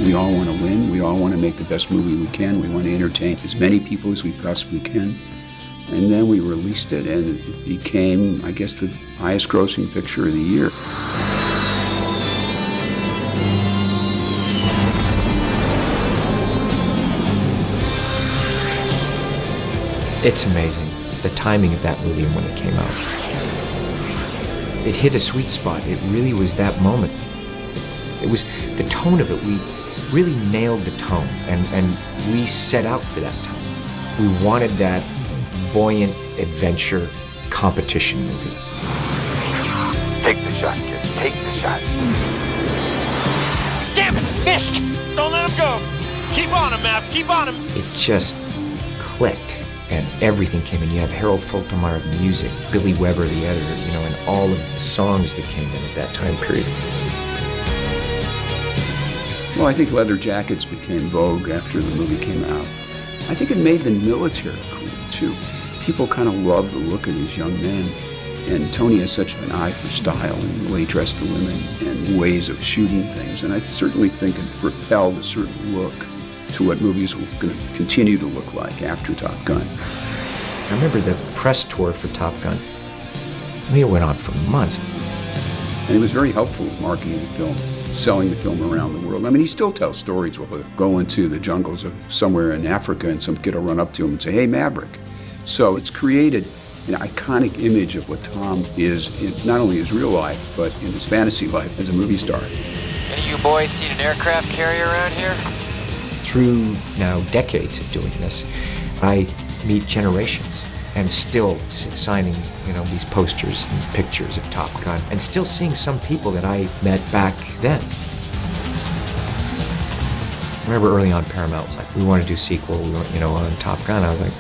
We all want to win. We all want to make the best movie we can. We want to entertain as many people as we possibly can. And then we released it, and it became, I guess, the highest grossing picture of the year. It's amazing, the timing of that movie and when it came out. It hit a sweet spot. It really was that moment. It was the tone of it. We really nailed the tone, and we set out for that tone. We wanted that buoyant adventure competition movie. Take the shot, kid. Take the shot. Damn it! Missed! Don't let him go! Keep on him, Matt. Keep on him! It just clicked, and everything came in. You have Harold Faltermeyer of music, Billy Weber, the editor, and all of the songs that came in at that time period. Well, I think leather jackets became vogue after the movie came out. I think it made the military cool, too. People kind of loved the look of these young men. And Tony has such an eye for style and the way he dressed the women and ways of shooting things. And I certainly think it propelled a certain look to what movies were going to continue to look like after Top Gun. I remember the press tour for Top Gun. I mean, it went on for months. And it was very helpful with marketing the film, selling the film around the world. I mean, he still tells stories where he'll go into the jungles of somewhere in Africa and some kid will run up to him and say, "Hey, Maverick." So it's created an iconic image of what Tom is, in not only his real life, but in his fantasy life as a movie star. Any of you boys seen an aircraft carrier around here? Through now decades of doing this, I meet generations and still signing, these posters and pictures of Top Gun, and still seeing some people that I met back then. I remember early on Paramount was like, we want to do a sequel, on Top Gun. I was like,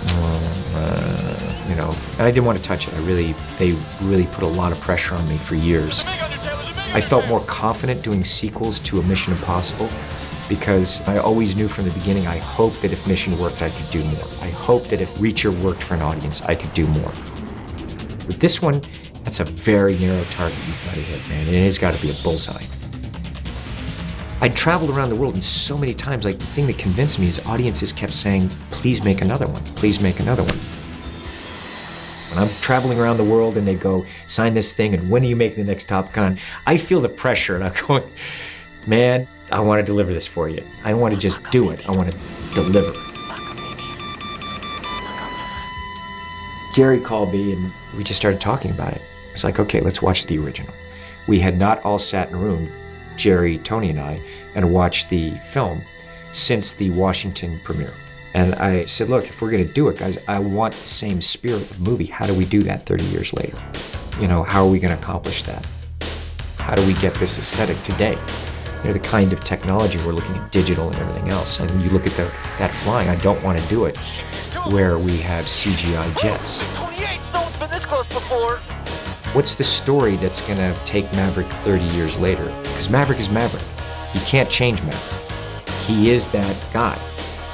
and I didn't want to touch it. They really put a lot of pressure on me for years. I felt more confident doing sequels to a Mission Impossible because I always knew from the beginning, I hoped that if Mission worked, I could do more. I hoped that if Reacher worked for an audience, I could do more. With this one, that's a very narrow target you've got to hit, man, and it has got to be a bullseye. I traveled around the world, and so many times, the thing that convinced me is audiences kept saying, please make another one, please make another one. When I'm traveling around the world and they go, sign this thing, and when are you making the next Top Gun? I feel the pressure, and I'm going, man, I want to deliver this for you. I don't want to just do it, I want to deliver. Jerry called me, and we just started talking about it. It's like, okay, let's watch the original. We had not all sat in a room, Jerry, Tony, and I, and watched the film since the Washington premiere. And I said, look, if we're going to do it, guys, I want the same spirit of the movie. How do we do that 30 years later? How are we going to accomplish that? How do we get this aesthetic today? The kind of technology we're looking at, digital and everything else. And you look at that flying, I don't want to do it where we have CGI jets. 28, no one's been this close before. What's the story that's going to take Maverick 30 years later? Because Maverick is Maverick. You can't change Maverick. He is that guy,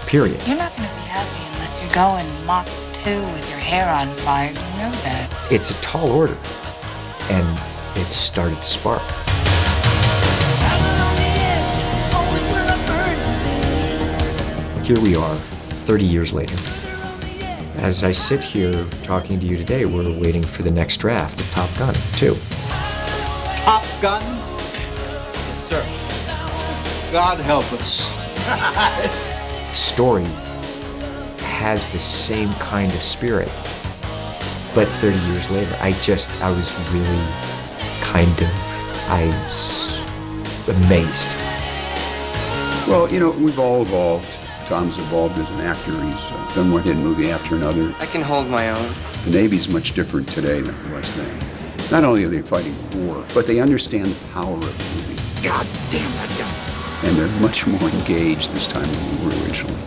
period. You're not going to be happy unless you're going Mach 2 with your hair on fire. You know that. It's a tall order, and it started to spark. Here we are, 30 years later. As I sit here talking to you today, we're waiting for the next draft of Top Gun 2. Top Gun? Yes, sir. God help us. The story has the same kind of spirit, but 30 years later, I was really amazed. Well, we've all evolved. Tom's evolved as an actor. He's done one hit movie after another. I can hold my own. The Navy's much different today than it was then. Not only are they fighting war, but they understand the power of the movie. God damn that guy. And they're much more engaged this time than we were originally.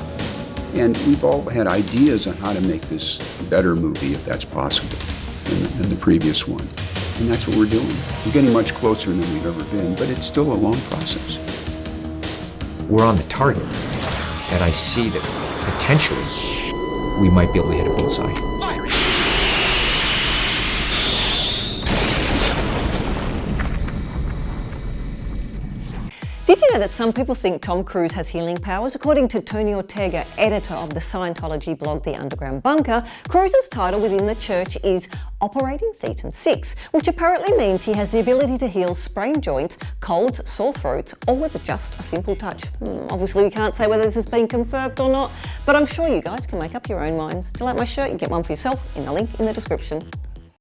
And we've all had ideas on how to make this a better movie, if that's possible, than the previous one. And that's what we're doing. We're getting much closer than we've ever been, but it's still a long process. We're on the target. And I see that potentially we might be able to hit a bullseye. Did you know that some people think Tom Cruise has healing powers? According to Tony Ortega, editor of the Scientology blog The Underground Bunker, Cruise's title within the church is Operating Thetan 6, which apparently means he has the ability to heal sprained joints, colds, sore throats, all with just a simple touch. Obviously we can't say whether this has been confirmed or not, but I'm sure you guys can make up your own minds. Do you like my shirt? You can get one for yourself in the link in the description.